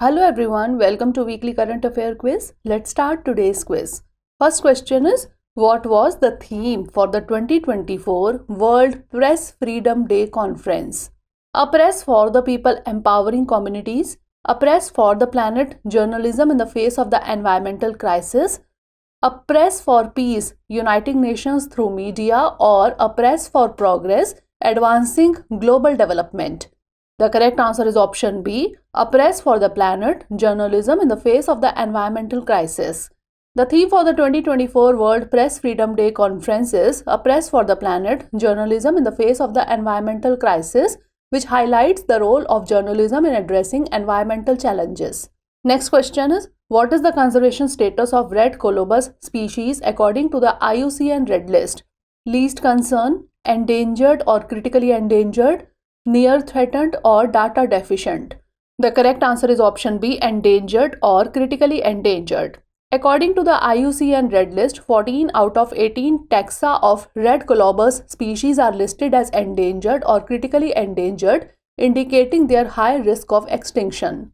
Hello everyone, welcome to Weekly Current Affair Quiz. Let's start today's quiz. First question is, what was the theme for the 2024 World Press Freedom Day Conference? A press for the people empowering communities, a press for the planet, journalism in the face of the environmental crisis, a press for peace, uniting nations through media, or a press for progress, advancing global development. The correct answer is option B, a press for the planet, journalism in the face of the environmental crisis. The theme for the 2024 World Press Freedom Day Conference is a press for the planet, journalism in the face of the environmental crisis, which highlights the role of journalism in addressing environmental challenges. Next question is, what is the conservation status of red colobus species according to the IUCN Red List? Least concern, endangered or critically endangered, near threatened or data deficient. The correct answer is option B, endangered or critically endangered. According to the IUCN Red List, 14 out of 18 taxa of red colobus species are listed as endangered or critically endangered, indicating their high risk of extinction.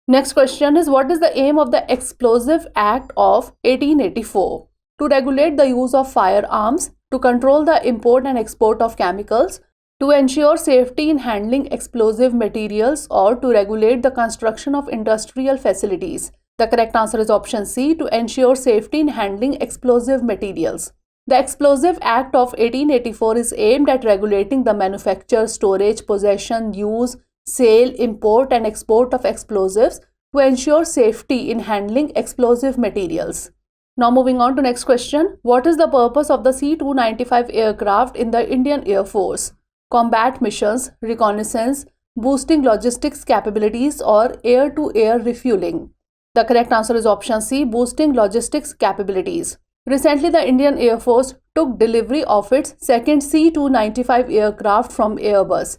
Next question is, what is the aim of the Explosive Act of 1884? To regulate the use of firearms, to control the import and export of chemicals, to ensure safety in handling explosive materials, or to regulate the construction of industrial facilities. The correct answer is option C, to ensure safety in handling explosive materials. The Explosive Act of 1884 is aimed at regulating the manufacture, storage, possession, use, sale, import and export of explosives to ensure safety in handling explosive materials. Now moving on to next question. What is the purpose of the C295 aircraft in the Indian Air Force? Combat missions, reconnaissance, boosting logistics capabilities, or air-to-air refueling? The correct answer is option C, boosting logistics capabilities. Recently, the Indian Air Force took delivery of its second C295 aircraft from Airbus.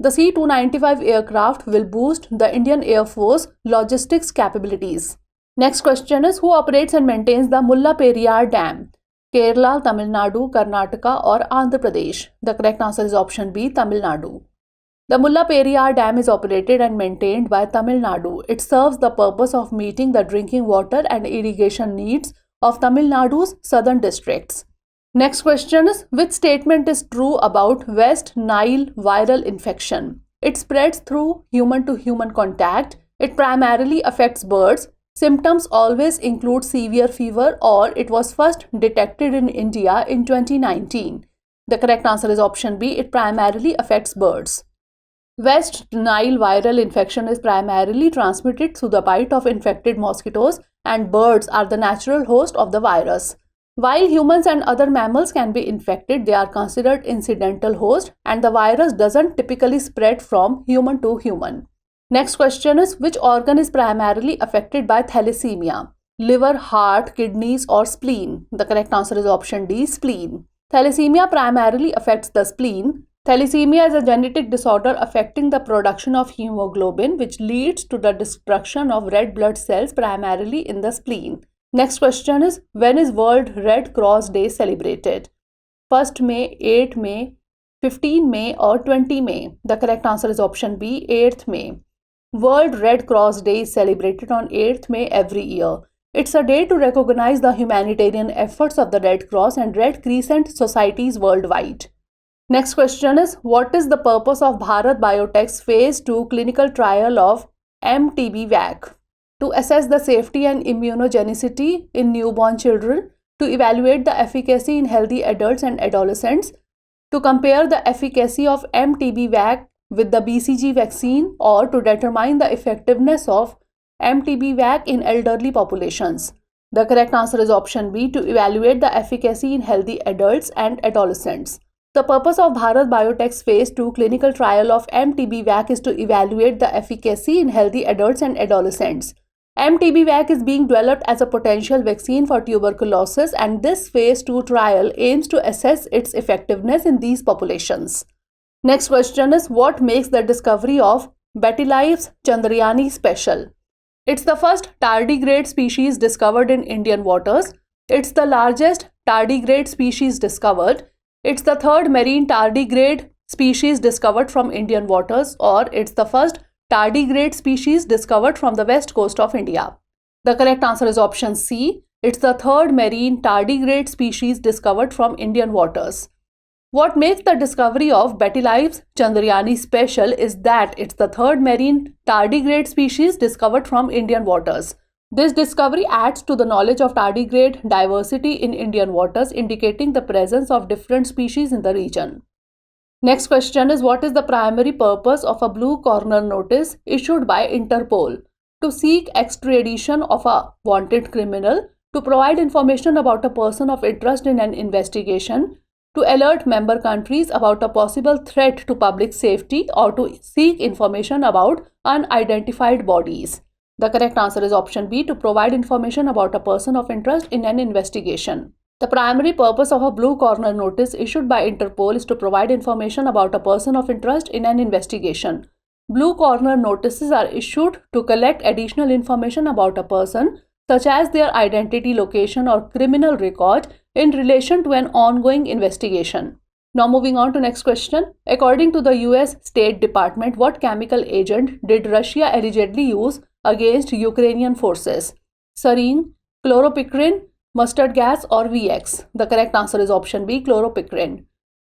The C295 aircraft will boost the Indian Air Force logistics capabilities. Next question is, who operates and maintains the Mula Pera Dam? Kerala, Tamil Nadu, Karnataka or Andhra Pradesh? The correct answer is option B, Tamil Nadu. The Mula Pera Dam is operated and maintained by Tamil Nadu. It serves the purpose of meeting the drinking water and irrigation needs of Tamil Nadu's southern districts. Next question is, which statement is true about West Nile viral infection? It spreads through human-to-human contact. It primarily affects birds. Symptoms always include severe fever, or it was first detected in India in 2019. The correct answer is option B, it primarily affects birds. West Nile viral infection is primarily transmitted through the bite of infected mosquitoes, and birds are the natural host of the virus. While humans and other mammals can be infected, they are considered incidental hosts, and the virus doesn't typically spread from human to human. Next question is, which organ is primarily affected by thalassemia? Liver, heart, kidneys or spleen? The correct answer is option D, spleen. Thalassemia primarily affects the spleen. Thalassemia is a genetic disorder affecting the production of hemoglobin, which leads to the destruction of red blood cells primarily in the spleen. Next question is, when is World Red Cross Day celebrated? 1st May, 8th May, 15 May or 20 May? The correct answer is option B, 8th May. World Red Cross Day is celebrated on 8th May every year. It's a day to recognize the humanitarian efforts of the Red Cross and Red Crescent societies worldwide. Next question is, what is the purpose of Bharat Biotech's Phase 2 clinical trial of mTBVac? To assess the safety and immunogenicity in newborn children, to evaluate the efficacy in healthy adults and adolescents, to compare the efficacy of mTBVac with the BCG vaccine, or to determine the effectiveness of mTBVac in elderly populations. The correct answer is option B, to evaluate the efficacy in healthy adults and adolescents. The purpose of Bharat Biotech's Phase 2 clinical trial of mTBVac is to evaluate the efficacy in healthy adults and adolescents. mTBVac is being developed as a potential vaccine for tuberculosis, and this Phase 2 trial aims to assess its effectiveness in these populations. Next question is, what makes the discovery of Bathylepis chandriani special? It's the first tardigrade species discovered in Indian waters. It's the largest tardigrade species discovered. It's the third marine tardigrade species discovered from Indian waters, or it's the first tardigrade species discovered from the west coast of India? The correct answer is option C. It's the third marine tardigrade species discovered from Indian waters. What makes the discovery of Betelgeuse chandriani special is that it's the third marine tardigrade species discovered from Indian waters. This discovery adds to the knowledge of tardigrade diversity in Indian waters, indicating the presence of different species in the region. Next question is, what is the primary purpose of a blue corner notice issued by Interpol? To seek extradition of a wanted criminal, to provide information about a person of interest in an investigation, to alert member countries about a possible threat to public safety, or to seek information about unidentified bodies. The correct answer is option B, to provide information about a person of interest in an investigation. The primary purpose of a blue corner notice issued by Interpol is to provide information about a person of interest in an investigation. Blue corner notices are issued to collect additional information about a person, such as their identity, location, or criminal record in relation to an ongoing investigation. Now moving on to next question. According to the US State Department, what chemical agent did Russia allegedly use against Ukrainian forces? Sarin, chloropicrin, mustard gas, or VX? The correct answer is option B, chloropicrin.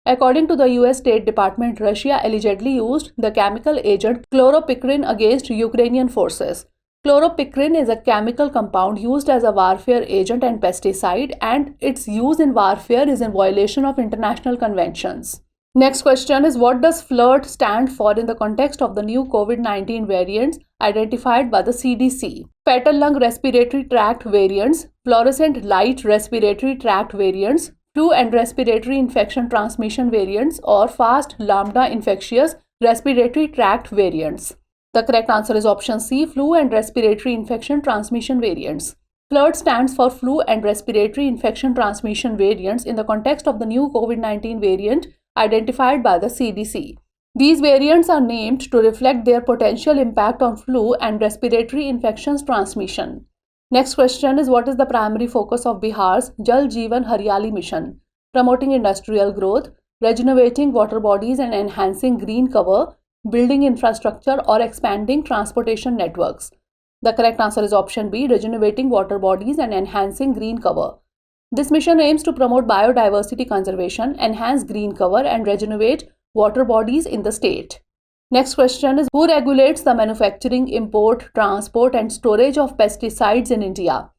According to the US State Department, Russia allegedly used the chemical agent chloropicrin against Ukrainian forces. Chloropicrin is a chemical compound used as a warfare agent and pesticide, and its use in warfare is in violation of international conventions. Next question is, what does FLIRT stand for in the context of the new COVID-19 variants identified by the CDC? Fatal lung respiratory tract variants, fluorescent light respiratory tract variants, flu and respiratory infection transmission variants, or fast lambda infectious respiratory tract variants? The correct answer is option C, flu and respiratory infection transmission variants. FLIRT stands for flu and respiratory infection transmission variants in the context of the new COVID-19 variant identified by the CDC. These variants are named to reflect their potential impact on flu and respiratory infections transmission. Next question is, what is the primary focus of Bihar's 𝐤𝐲𝐬 Haroli Mission? Promoting industrial growth, regenerating water bodies and enhancing green cover, building infrastructure, or expanding transportation networks? The correct answer is option B, regenerating water bodies and enhancing green cover. This mission aims to promote biodiversity conservation, enhance green cover, and regenerate water bodies in the state. Next question is, who regulates the manufacturing, import, transport, and storage of pesticides in India?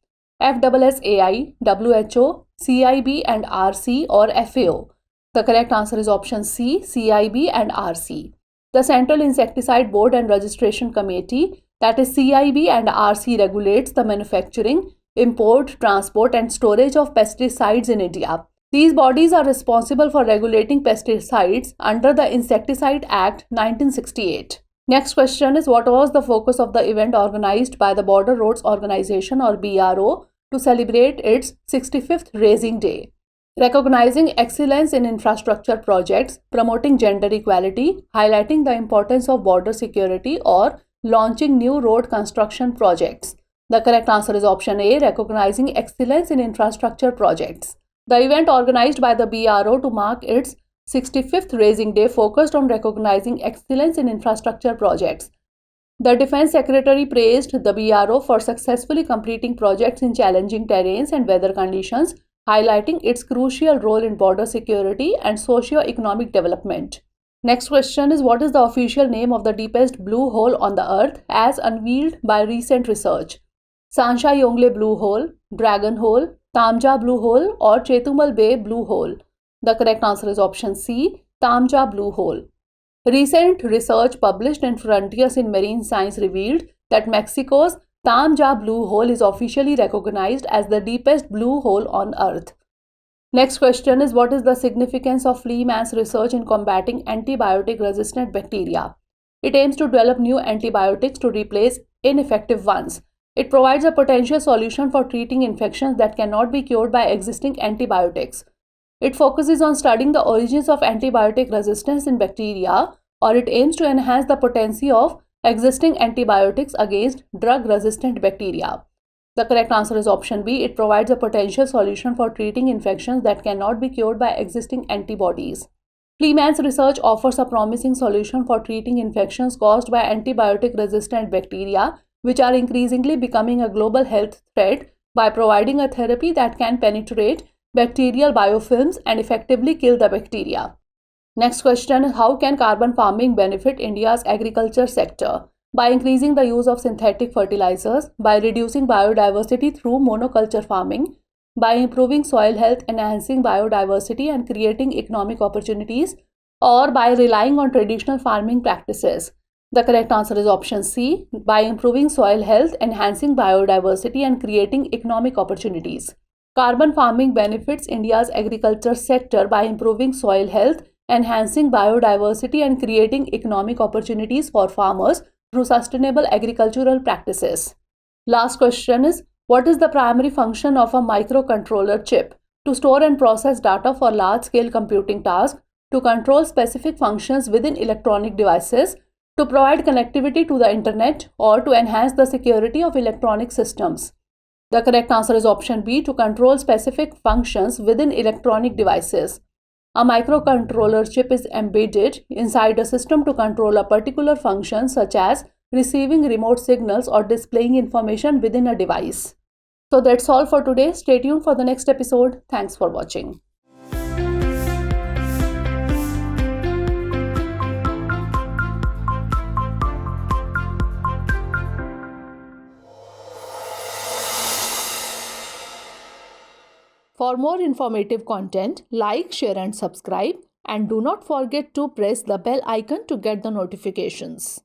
FSSAI, WHO, CIB and RC, or FAO? The correct answer is option C, CIB and RC. The Central Insecticide Board and Registration Committee, that is CIB and RC, regulates the manufacturing, import, transport, and storage of pesticides in India. These bodies are responsible for regulating pesticides under the Insecticide Act 1968. Next question is, what was the focus of the event organized by the Border Roads Organization, or BRO, to celebrate its 65th Raising Day? Recognizing excellence in infrastructure projects, promoting gender equality, highlighting the importance of border security, or launching new road construction projects? The correct answer is option A, recognizing excellence in infrastructure projects. The event organized by the BRO to mark its 65th Raising Day focused on recognizing excellence in infrastructure projects. The Defense Secretary praised the BRO for successfully completing projects in challenging terrains and weather conditions, highlighting its crucial role in border security and socio-economic development. Next question is, what is the official name of the deepest blue hole on the Earth as unveiled by recent research? 𝐤𝐲𝐬 Blue Hole, Dragon Hole, Thymia Blue Hole, or Chetumal Bay Blue Hole? The correct answer is option C, Thymia Blue Hole. Recent research published in Frontiers in Marine Science revealed that Mexico's Thymia Blue Hole is officially recognized as the deepest blue hole on Earth. Next question is, what is the significance of Fleeman's research in combating antibiotic-resistant bacteria? It aims to develop new antibiotics to replace ineffective ones. It provides a potential solution for treating infections that cannot be cured by existing antibiotics. It focuses on studying the origins of antibiotic resistance in bacteria, or it aims to enhance the potency of existing antibiotics against drug-resistant bacteria. The correct answer is option B. It provides a potential solution for treating infections that cannot be cured by existing antibodies. Fleeman's research offers a promising solution for treating infections caused by antibiotic-resistant bacteria, which are increasingly becoming a global health threat, by providing a therapy that can penetrate bacterial biofilms and effectively kill the bacteria. Next question is, how can carbon farming benefit India's agriculture sector? By increasing the use of synthetic fertilizers, by reducing biodiversity through monoculture farming, by improving soil health, enhancing biodiversity and creating economic opportunities, or by relying on traditional farming practices. The correct answer is option C, by improving soil health, enhancing biodiversity and creating economic opportunities. Carbon farming benefits India's agriculture sector by improving soil health, enhancing biodiversity and creating economic opportunities for farmers through sustainable agricultural practices. Last question is, what is the primary function of a microcontroller chip? To store and process data for large-scale computing tasks, to control specific functions within electronic devices, to provide connectivity to the internet, or to enhance the security of electronic systems. The correct answer is option B, to control specific functions within electronic devices. A microcontroller chip is embedded inside a system to control a particular function, such as receiving remote signals or displaying information within a device. So that's all for today. Stay tuned for the next episode. Thanks for watching. For more informative content, like, share and subscribe, and do not forget to press the bell icon to get the notifications.